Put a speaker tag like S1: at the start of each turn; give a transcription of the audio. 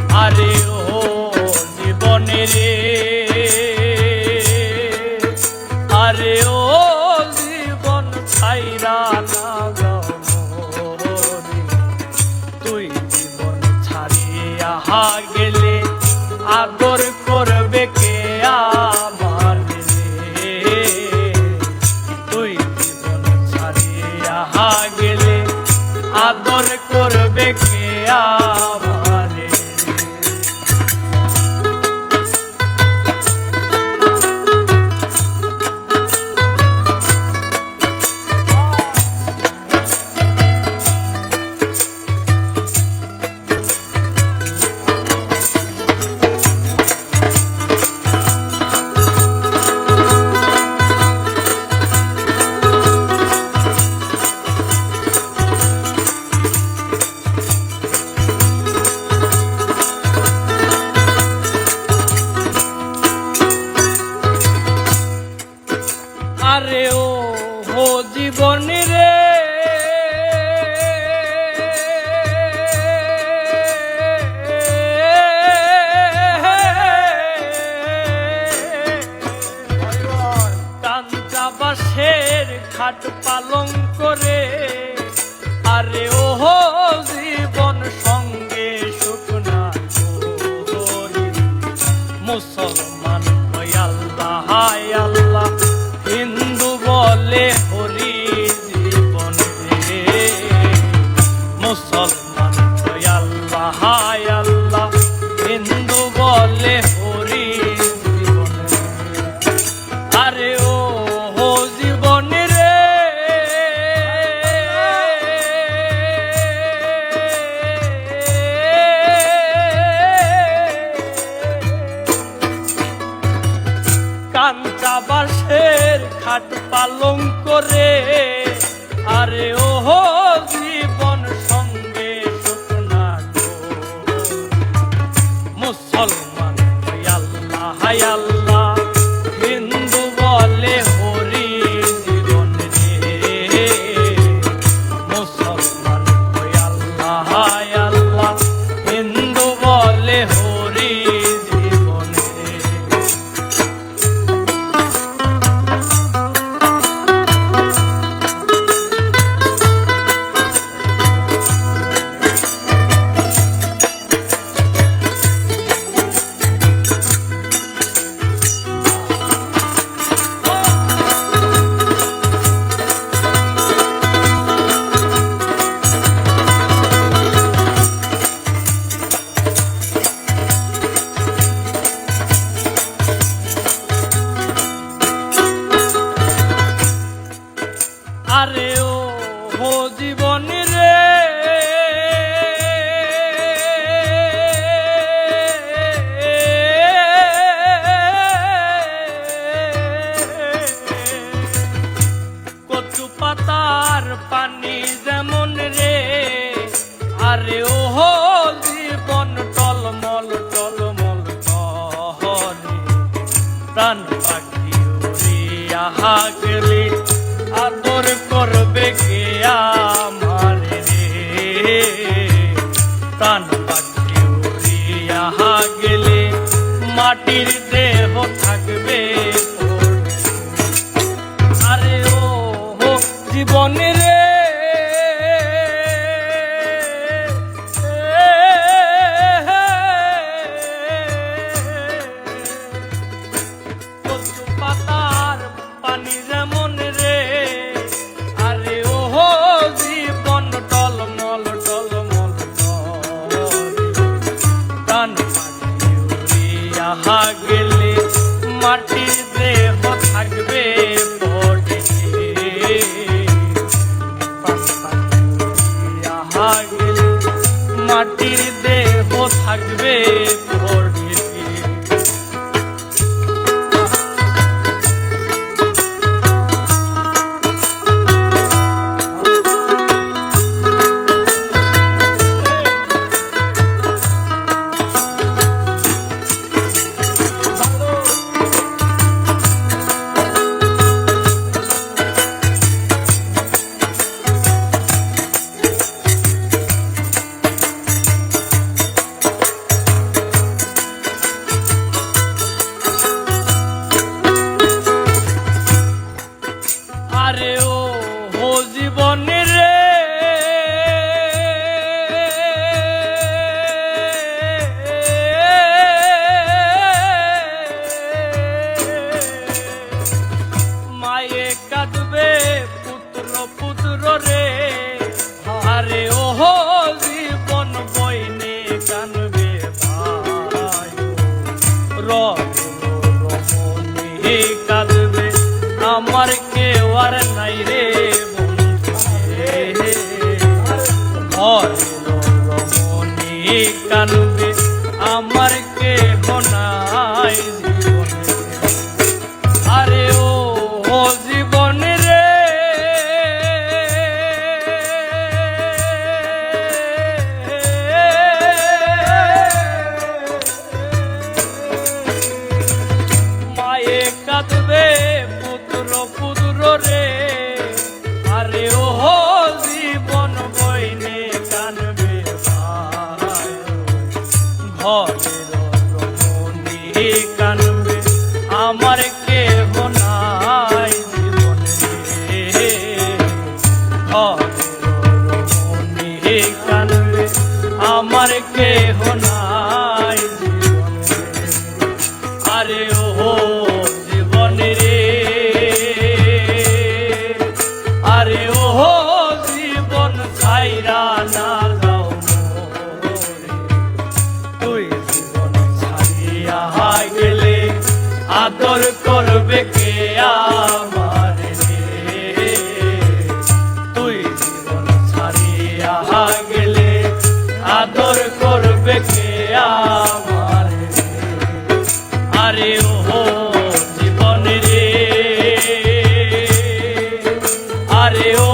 S1: আরে ও জীবনে রে, আরে ও জীবন ছাইরা না যাও মোরে, তুই জীবন ছাড়িয়া গেলে আদর করবে কে আমার রে, তুই জীবন ছাড়িয়া গেলে আদর করবে কে আমার রে। আরে ও জীবন রে, কাঞ্চা বাঁশের খাট পালং করে, আরে ও জীবন সঙ্গে সুখ না করি, মুসলমান কই আল্লাহ হায় আল্লাহ, হিন্দু বলে হরি জীবন রে, মুসলমান কই আল্লাহ হায় আল্লাহ, হিন্দু বলে হরি জীবন রে। আরে ও জীবন রে, কাঞ্চা বাঁশের খাট পালং করে, আরে ও জীবন সঙ্গে সুখ না করি, মুসলমান কই আল্লাহ হায় আল্লাহ, হিন্দু বলে হরি জীবন রে, মুসলমান কই আল্লাহ হায় আল্লাহ, হিন্দু বলে হরি জীবন রে। আরে ও জীবন রে, কচু পাতার পানি যেমন রে, আরে ও জীবন টলমল টলমল করে, প্রাণ পাখি উড়িয়া গেলে আদর করবে কে আমার রে, প্রাণ পাখি উড়িয়া গেলে মাটির দেহ থাকবে পড়ে। আরে ও জীবন রে, কচু পাতার পানি যেমন রে, আরে ও জীবন টলমল টলমল করে, প্রাণ পাখি উড়িয়া গেলে মাটির দেহ থাকবে পড়ে, প্রাণ পাখি উড়িয়া গেলে মাটির দেহ থাকবে পড়ে। কানবে ভাই রমণী কাঁদবে আমার কেউ আর নাই রে বন্ধু রমণী কানবে আমার কেহ নাই জীবনে আরে ও জীবন রে মায়ে কাঁদবে পুত্র পুত্র রে আরে ও জীবন বইনে কানবে ভাই ঘরের রমণী কানবে আমার কেহ নাই জীবনে রমণী কানবে আমার কেহ নাই জীবনে আরে ও জীবনে রে আরে ও জীবন ছাইরা না যাও মোরে তুই জীবন ছাড়িয়া গেলে আদর করবে কে আমার রে তুই জীবন ছাড়িয়া গেলে আদর করবে কে আমার রে আরে ও জীবন রে আরে ও